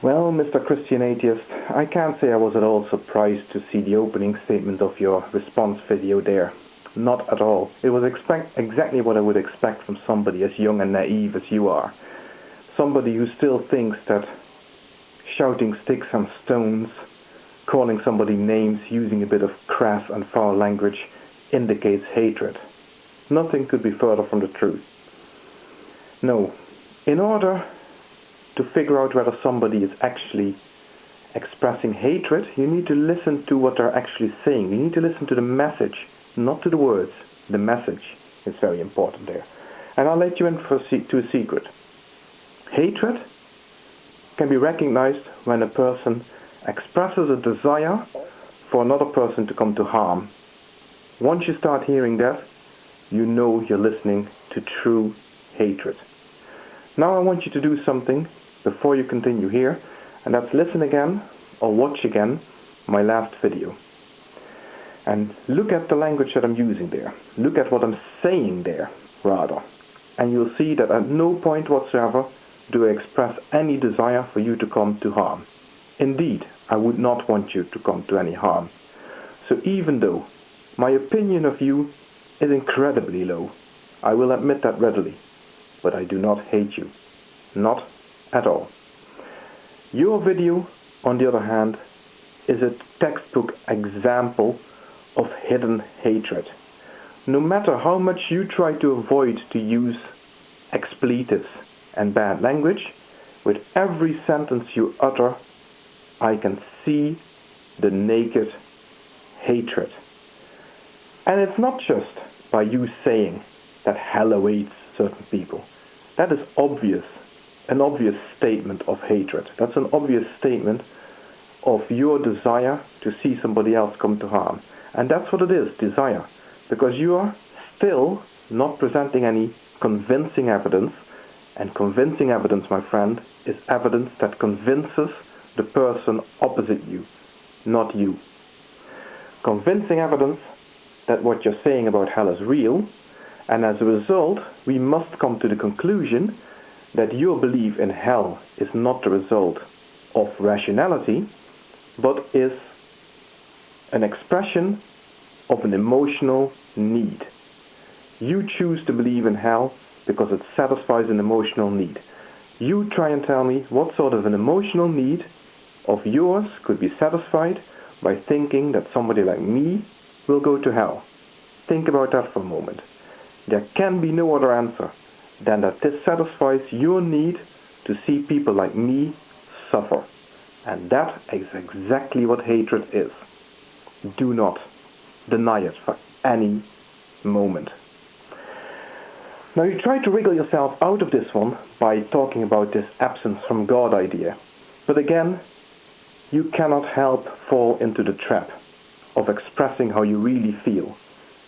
Well, Mr. Christian Atheist, I can't say I was at all surprised to see the opening statement of your response video there. Not at all. It was exactly what I would expect from somebody as young and naive as you are. Somebody who still thinks that shouting sticks and stones, calling somebody names, using a bit of crass and foul language indicates hatred. Nothing could be further from the truth. No, in order to figure out whether somebody is actually expressing hatred, you need to listen to what they're actually saying. You need to listen to the message, not to the words. The message is very important there. And I'll let you in to a secret. Hatred can be recognized when a person expresses a desire for another person to come to harm. Once you start hearing that, you know you're listening to true hatred. Now I want you to do something before you continue here, and that's listen again or watch again my last video. And look at the language that I'm using there. Look at what I'm saying there, rather. And you'll see that at no point whatsoever do I express any desire for you to come to harm. Indeed, I would not want you to come to any harm. So even though my opinion of you is incredibly low, I will admit that readily, but I do not hate you. Not at all. Your video, on the other hand, is a textbook example of hidden hatred. No matter how much you try to avoid to use expletives and bad language, with every sentence you utter, I can see the naked hatred. And it's not just by you saying that hell awaits certain people. That is obvious, an obvious statement of hatred. That's an obvious statement of your desire to see somebody else come to harm. And that's what it is, desire. Because you are still not presenting any convincing evidence. And convincing evidence, my friend, is evidence that convinces the person opposite you, not you. Convincing evidence that what you're saying about hell is real, and as a result, we must come to the conclusion that your belief in hell is not the result of rationality, but is an expression of an emotional need. You choose to believe in hell because it satisfies an emotional need. You try and tell me what sort of an emotional need of yours could be satisfied by thinking that somebody like me will go to hell. Think about that for a moment. There can be no other answer than that this satisfies your need to see people like me suffer. And that is exactly what hatred is. Do not deny it for any moment. Now you try to wriggle yourself out of this one by talking about this absence from God idea. But again, you cannot help fall into the trap of expressing how you really feel,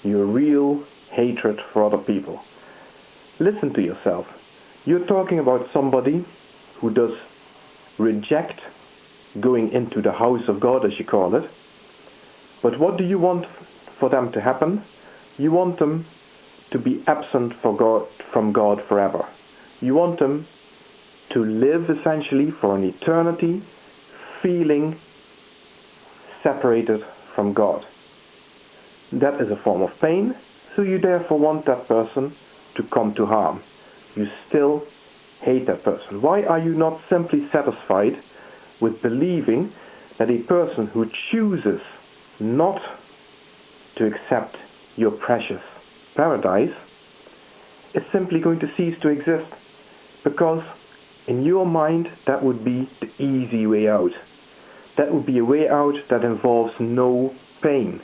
your real hatred for other people. Listen to yourself. You're talking about somebody who does reject going into the house of God, as you call it. But what do you want for them to happen? You want them to be absent from God forever. You want them to live essentially for an eternity feeling separated from God. That is a form of pain, so you therefore want that person to come to harm. You still hate that person. Why are you not simply satisfied with believing that a person who chooses not to accept your precious paradise is simply going to cease to exist? Because in your mind that would be the easy way out. That would be a way out that involves no pain.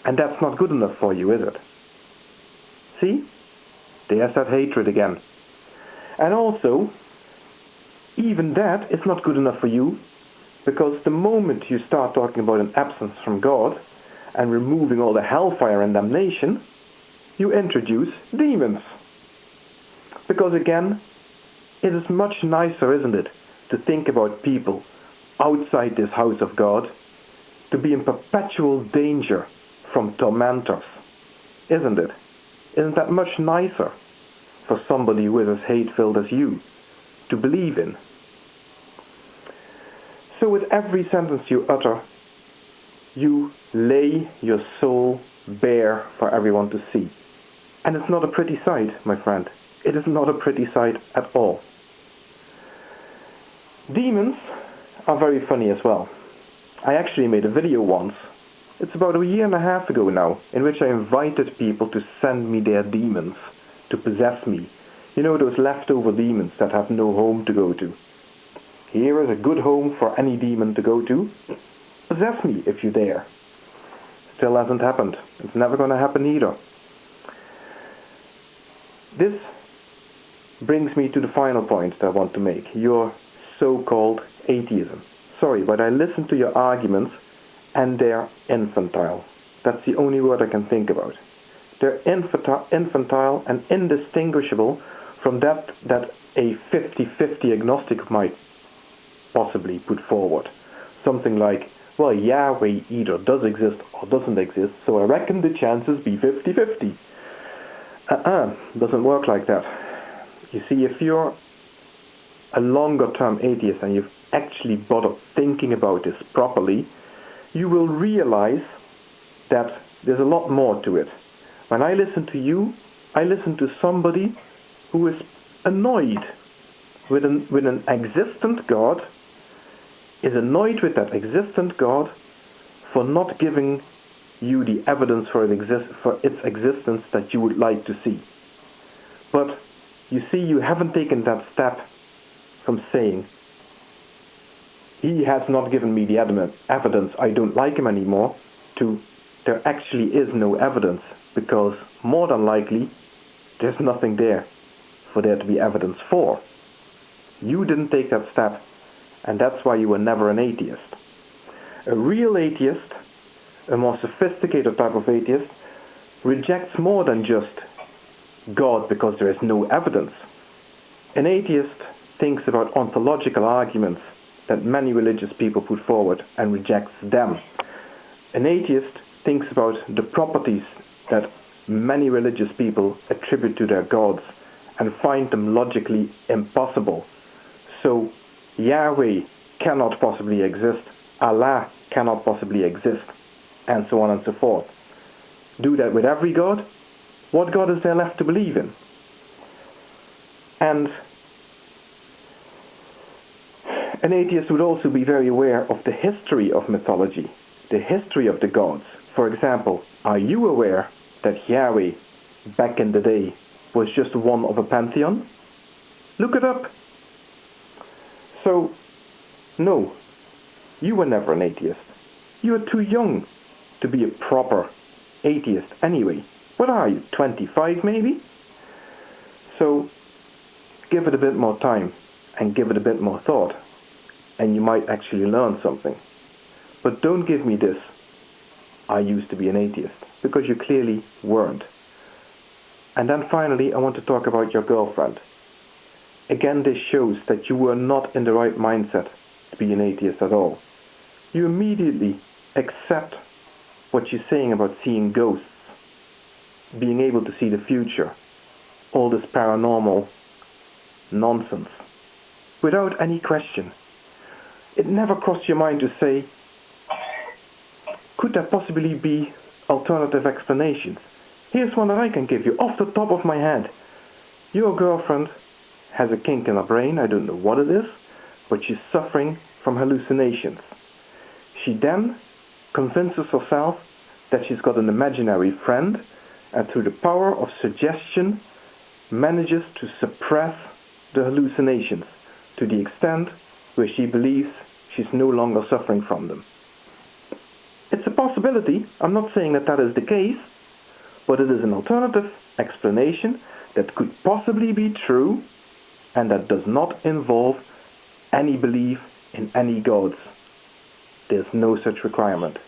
And that's not good enough for you, is it? See? There's that hatred again. And also, even that is not good enough for you, because the moment you start talking about an absence from God and removing all the hellfire and damnation, you introduce demons. Because again, it is much nicer, isn't it, to think about people outside this house of God, to be in perpetual danger from tormentors, isn't it? Isn't that much nicer for somebody who is as hate-filled as you to believe in? So with every sentence you utter, you lay your soul bare for everyone to see. And it's not a pretty sight, my friend. It is not a pretty sight at all. Demons are very funny as well. I actually made a video once, it's about a year and a half ago now, in which I invited people to send me their demons to possess me. You know, those leftover demons that have no home to go to. Here is a good home for any demon to go to. Possess me if you dare. Still hasn't happened. It's never going to happen either. This brings me to the final point that I want to make. Your so-called atheism. Sorry, but I listened to your arguments and they're infantile. That's the only word I can think about. They're infantile and indistinguishable from that a 50-50 agnostic might possibly put forward. Something like, well, Yahweh either does exist or doesn't exist, so I reckon the chances be 50-50. Doesn't work like that. You see, if you're a longer-term atheist and you've actually bothered thinking about this properly, you will realize that there's a lot more to it. When I listen to you, I listen to somebody who is annoyed with an existent God, is annoyed with that existent God for not giving you the evidence for its existence that you would like to see. But you see, you haven't taken that step from saying, he has not given me the evidence, I don't like him anymore, to there actually is no evidence, because more than likely there's nothing there for there to be evidence for. You didn't take that step, and that's why you were never an atheist. A real atheist, a more sophisticated type of atheist, rejects more than just God because there is no evidence. An atheist thinks about ontological arguments that many religious people put forward and rejects them. An atheist thinks about the properties that many religious people attribute to their gods and find them logically impossible. So Yahweh cannot possibly exist, Allah cannot possibly exist, and so on and so forth. Do that with every God? What God is there left to believe in? And an atheist would also be very aware of the history of mythology, the history of the gods. For example, are you aware that Yahweh, back in the day, was just one of a pantheon? Look it up. So, no, you were never an atheist. You are too young to be a proper atheist anyway. What are you, 25 maybe? So, give it a bit more time and give it a bit more thought, and you might actually learn something. But don't give me this, I used to be an atheist, because you clearly weren't. And then finally, I want to talk about your girlfriend. Again, this shows that you were not in the right mindset to be an atheist at all. You immediately accept what she's saying about seeing ghosts, being able to see the future, all this paranormal nonsense, without any question. It never crossed your mind to say, could there possibly be alternative explanations? Here's one that I can give you off the top of my head. Your girlfriend has a kink in her brain, I don't know what it is, but she's suffering from hallucinations. She then convinces herself that she's got an imaginary friend, and through the power of suggestion manages to suppress the hallucinations to the extent where she believes she's no longer suffering from them. It's a possibility. I'm not saying that that is the case, but it is an alternative explanation that could possibly be true and that does not involve any belief in any gods. There's no such requirement.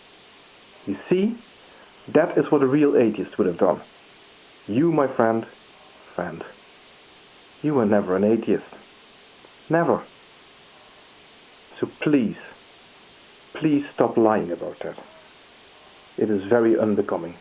You see, that is what a real atheist would have done. You, my friend, you were never an atheist. Never. So please stop lying about that. It is very unbecoming.